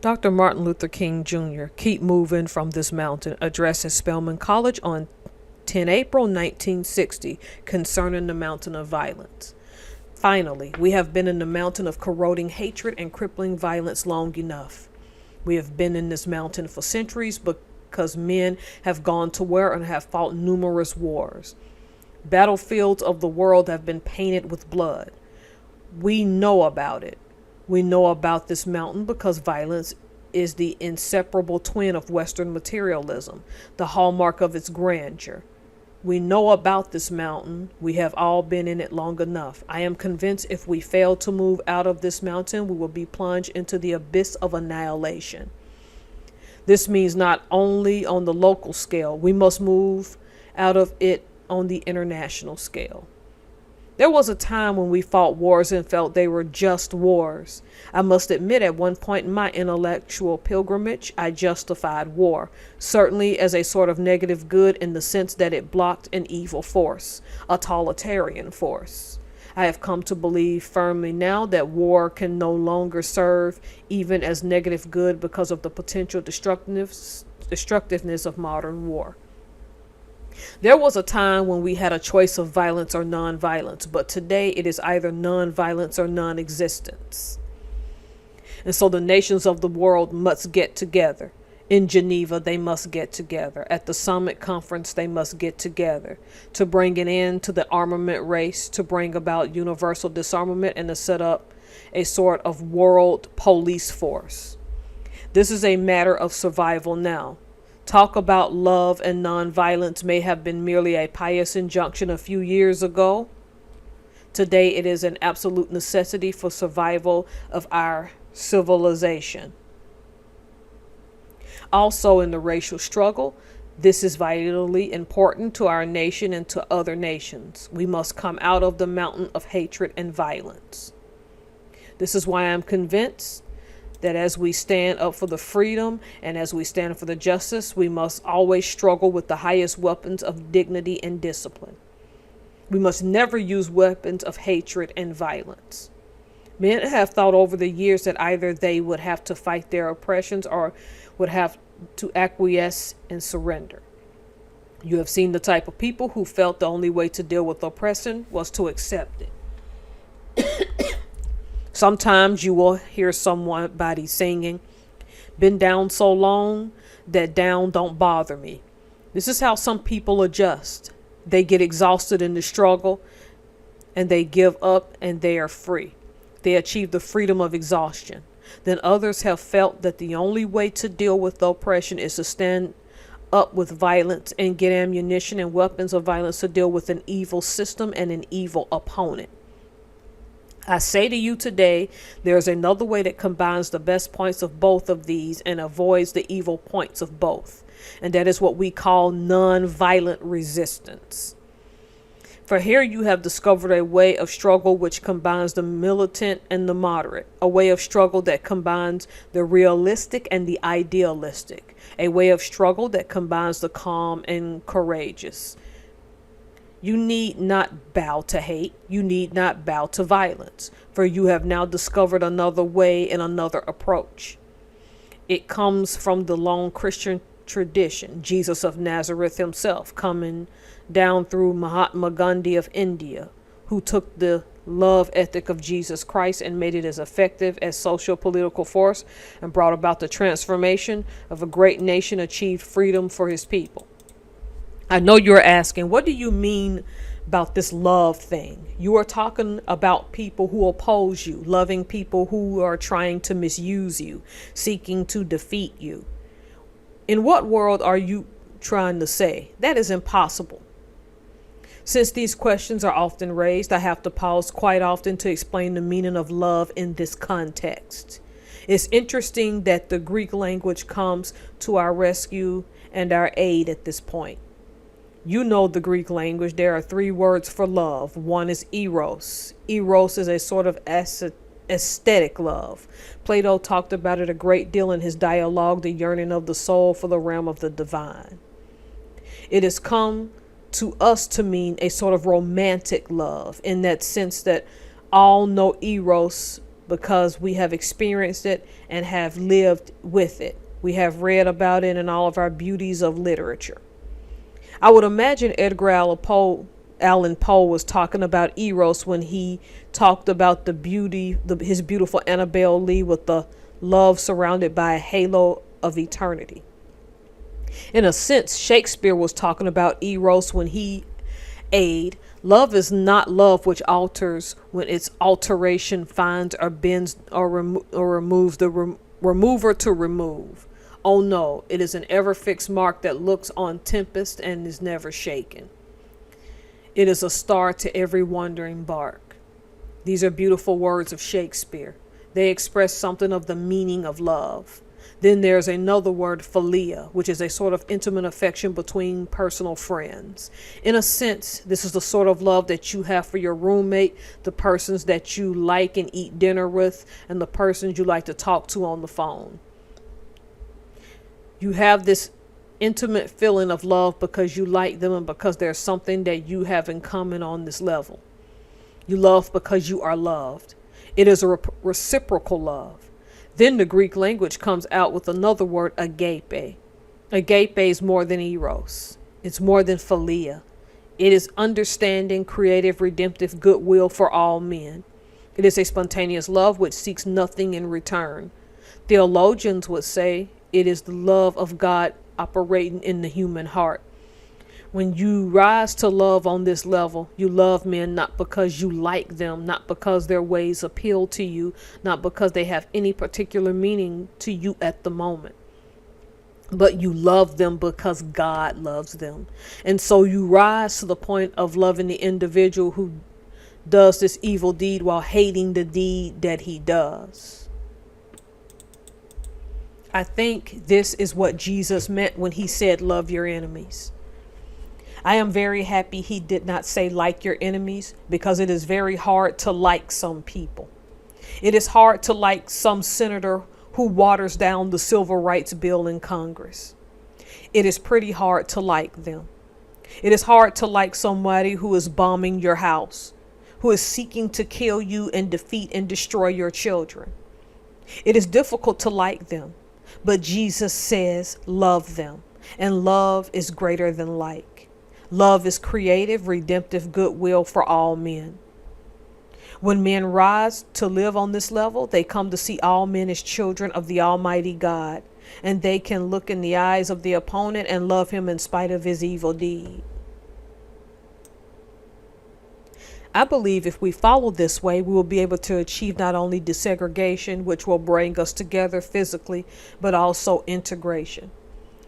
Dr. Martin Luther King Jr. Keep Moving from This Mountain, addressed at Spelman College on 10 April 1960 concerning the mountain of violence. Finally, we have been in the mountain of corroding hatred and crippling violence long enough. We have been in this mountain for centuries because men have gone to war and have fought numerous wars. Battlefields of the world have been painted with blood. We know about it. We know about this mountain because violence is the inseparable twin of Western materialism, the hallmark of its grandeur. We know about this mountain. We have all been in it long enough. I am convinced if we fail to move out of this mountain, we will be plunged into the abyss of annihilation. This means not only on the local scale, we must move out of it on the international scale. There was a time when we fought wars and felt they were just wars. I must admit, at one point in my intellectual pilgrimage, I justified war, certainly as a sort of negative good in the sense that it blocked an evil force, a totalitarian force. I have come to believe firmly now that war can no longer serve even as negative good because of the potential destructiveness of modern war. There was a time when we had a choice of violence or non-violence, but today it is either non-violence or non-existence. And so the nations of the world must get together. In Geneva, they must get together. At the summit conference, they must get together to bring an end to the armament race, to bring about universal disarmament, and to set up a sort of world police force. This is a matter of survival now. Talk about love and nonviolence may have been merely a pious injunction a few years ago. Today it is an absolute necessity for survival of our civilization. Also in the racial struggle, this is vitally important to our nation and to other nations. We must come out of the mountain of hatred and violence. This is why I'm convinced that as we stand up for the freedom and as we stand for the justice, we must always struggle with the highest weapons of dignity and discipline. We must never use weapons of hatred and violence. Men have thought over the years that either they would have to fight their oppressions or would have to acquiesce and surrender. You have seen the type of people who felt the only way to deal with oppression was to accept it. Sometimes you will hear somebody singing, "Been down so long that down don't bother me." This is how some people adjust. They get exhausted in the struggle and they give up and they are free. They achieve the freedom of exhaustion. Then others have felt that the only way to deal with oppression is to stand up with violence and get ammunition and weapons of violence to deal with an evil system and an evil opponent. I say to you today, there is another way that combines the best points of both of these and avoids the evil points of both. And that is what we call non-violent resistance. For here you have discovered a way of struggle which combines the militant and the moderate, a way of struggle that combines the realistic and the idealistic, a way of struggle that combines the calm and courageous. You need not bow to hate. You need not bow to violence, for you have now discovered another way and another approach. It comes from the long Christian tradition, Jesus of Nazareth himself, coming down through Mahatma Gandhi of India, who took the love ethic of Jesus Christ and made it as effective as social political force and brought about the transformation of a great nation, achieved freedom for his people. I know you're asking, what do you mean about this love thing? You are talking about people who oppose you, loving people who are trying to misuse you, seeking to defeat you. In what world are you trying to say? That is impossible. Since these questions are often raised, I have to pause quite often to explain the meaning of love in this context. It's interesting that the Greek language comes to our rescue and our aid at this point. You know the Greek language. There are 3 words for love. One is eros. Eros is a sort of aesthetic love. Plato talked about it a great deal in his dialogue, The Yearning of the Soul for the Realm of the Divine. It has come to us to mean a sort of romantic love, in that sense that all know eros because we have experienced it and have lived with it. We have read about it in all of our beauties of literature. I would imagine Edgar Allan Poe was talking about Eros when he talked about the beauty, his beautiful Annabel Lee with the love surrounded by a halo of eternity. In a sense, Shakespeare was talking about Eros when he aid. Love is not love which alters when its alteration finds or bends or removes the remover to remove. Oh no, it is an ever fixed mark that looks on tempest and is never shaken. It is a star to every wandering bark. These are beautiful words of Shakespeare. They express something of the meaning of love. Then there's another word, philia, which is a sort of intimate affection between personal friends. In a sense, this is the sort of love that you have for your roommate, the persons that you like and eat dinner with, and the persons you like to talk to on the phone. You have this intimate feeling of love because you like them and because there's something that you have in common on this level. You love because you are loved. It is a reciprocal love. Then the Greek language comes out with another word, agape. Agape is more than eros. It's more than philia. It is understanding, creative, redemptive goodwill for all men. It is a spontaneous love which seeks nothing in return. Theologians would say it is the love of God operating in the human heart. When you rise to love on this level, you love men not because you like them, not because their ways appeal to you, not because they have any particular meaning to you at the moment, but you love them because God loves them. And so you rise to the point of loving the individual who does this evil deed while hating the deed that he does. I think this is what Jesus meant when he said, love your enemies. I am very happy he did not say like your enemies, because it is very hard to like some people. It is hard to like some senator who waters down the civil rights bill in Congress. It is pretty hard to like them. It is hard to like somebody who is bombing your house, who is seeking to kill you and defeat and destroy your children. It is difficult to like them, but Jesus says love them, and love is greater than like. Love is creative, redemptive goodwill for all men. When men rise to live on this level, they come to see all men as children of the Almighty God, and they can look in the eyes of the opponent and love him in spite of his evil deed. I believe if we follow this way, we will be able to achieve not only desegregation, which will bring us together physically, but also integration,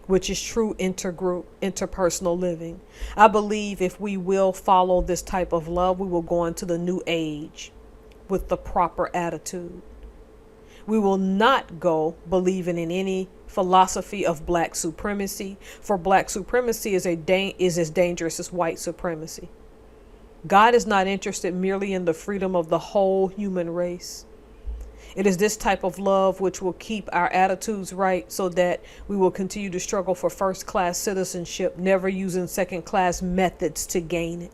which is true intergroup, interpersonal living. I believe if we will follow this type of love, we will go into the new age with the proper attitude. We will not go believing in any philosophy of black supremacy, for black supremacy is as dangerous as white supremacy. God is not interested merely in the freedom of the whole human race. It is this type of love which will keep our attitudes right so that we will continue to struggle for first-class citizenship, never using second-class methods to gain it.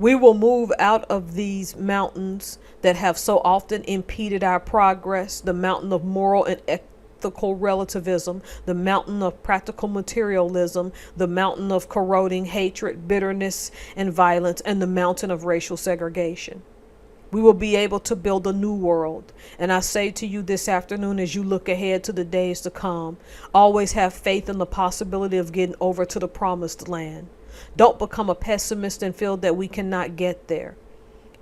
We will move out of these mountains that have so often impeded our progress, the mountain of moral and ethical relativism, the mountain of practical materialism, the mountain of corroding hatred, bitterness, and violence, and the mountain of racial segregation. We will be able to build a new world. And I say to you this afternoon, as you look ahead to the days to come, always have faith in the possibility of getting over to the promised land. Don't become a pessimist and feel that we cannot get there.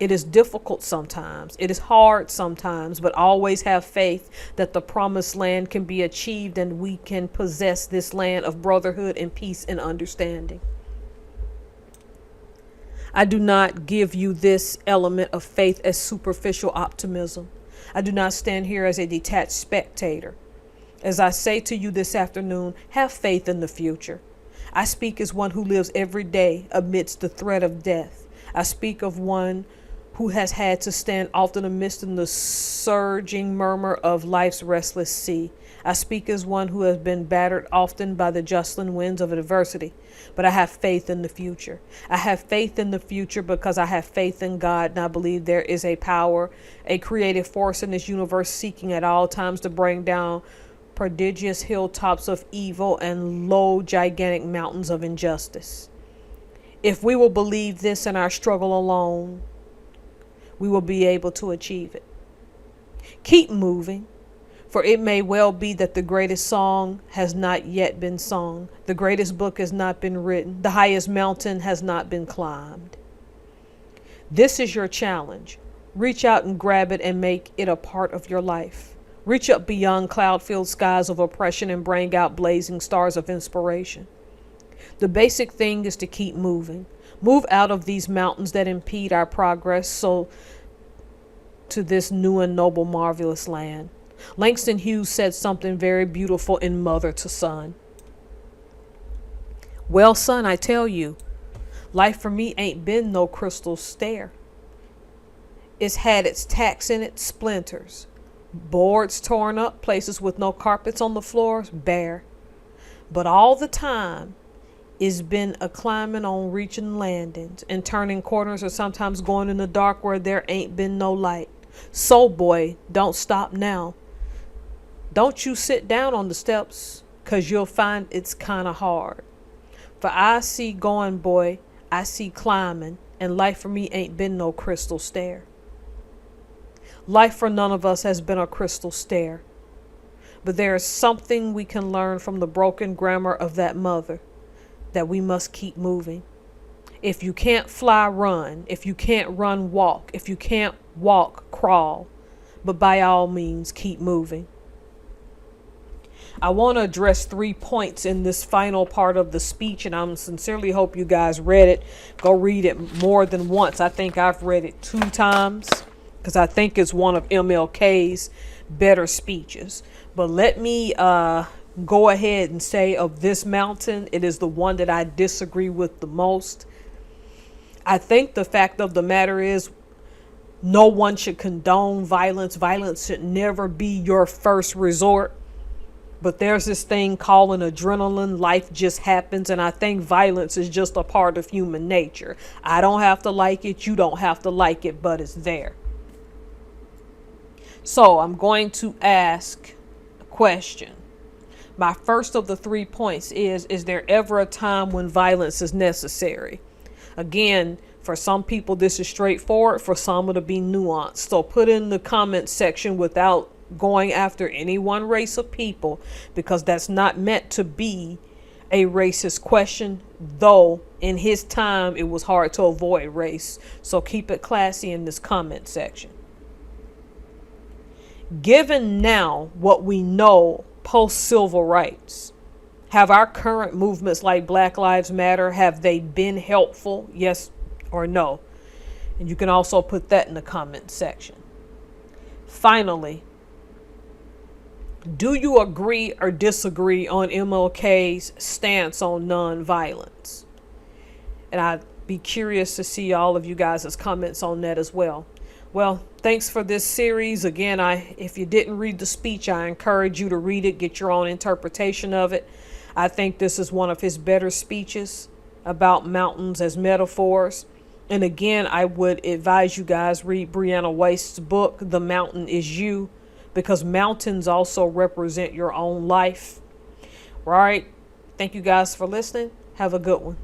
It is difficult sometimes. It is hard sometimes, but always have faith that the promised land can be achieved and we can possess this land of brotherhood and peace and understanding. I do not give you this element of faith as superficial optimism. I do not stand here as a detached spectator. As I say to you this afternoon, have faith in the future. I speak as one who lives every day amidst the threat of death. I speak of one who has had to stand often amidst the surging murmur of life's restless sea. I speak as one who has been battered often by the justling winds of adversity, but I have faith in the future. I have faith in the future because I have faith in God, and I believe there is a power, a creative force in this universe seeking at all times to bring down prodigious hilltops of evil and low, gigantic mountains of injustice. If we will believe this in our struggle alone, we will be able to achieve it. Keep moving. For it may well be that the greatest song has not yet been sung. The greatest book has not been written. The highest mountain has not been climbed. This is your challenge. Reach out and grab it and make it a part of your life. Reach up beyond cloud-filled skies of oppression and bring out blazing stars of inspiration. The basic thing is to keep moving. Move out of these mountains that impede our progress so to this new and noble, marvelous land. Langston Hughes said something very beautiful in Mother to Son. Well, son, I tell you, life for me ain't been no crystal stair. It's had its tacks in it, splinters, boards torn up, places with no carpets on the floors, bare. But all the time, it's been a climbing on reaching landings and turning corners or sometimes going in the dark where there ain't been no light. So, boy, don't stop now. Don't you sit down on the steps, 'cause you'll find it's kind of hard. For I see going, boy, I see climbing, and life for me ain't been no crystal stair. Life for none of us has been a crystal stair. But there is something we can learn from the broken grammar of that mother, that we must keep moving. If you can't fly, run. If you can't run, walk. If you can't walk, crawl. But by all means, keep moving. I want to address 3 points in this final part of the speech, and I sincerely hope you guys read it. Go read it more than once. I think I've read it 2 times because I think it's one of MLK's better speeches. But let me go ahead and say of this mountain, it is the one that I disagree with the most. I think the fact of the matter is no one should condone violence. Violence should never be your first resort. But there's this thing called an adrenaline. Life just happens. And I think violence is just a part of human nature. I don't have to like it. You don't have to like it, but it's there. So I'm going to ask a question. My first of the 3 points is there ever a time when violence is necessary? Again, for some people, this is straightforward. For some, it'll be nuanced. So put in the comment section without going after any one race of people, because that's not meant to be a racist question, though in his time it was hard to avoid race. So keep it classy in this comment section. Given now what we know post-civil rights, have our current movements like Black Lives Matter, have they been helpful? Yes or no? And you can also put that in the comment section. Finally, do you agree or disagree on MLK's stance on nonviolence? And I'd be curious to see all of you guys' comments on that as well. Well, thanks for this series. Again, if you didn't read the speech, I encourage you to read it, get your own interpretation of it. I think this is one of his better speeches about mountains as metaphors. And again, I would advise you guys read Brianna Waite's book, The Mountain Is You, because mountains also represent your own life. All right. Thank you guys for listening. Have a good one.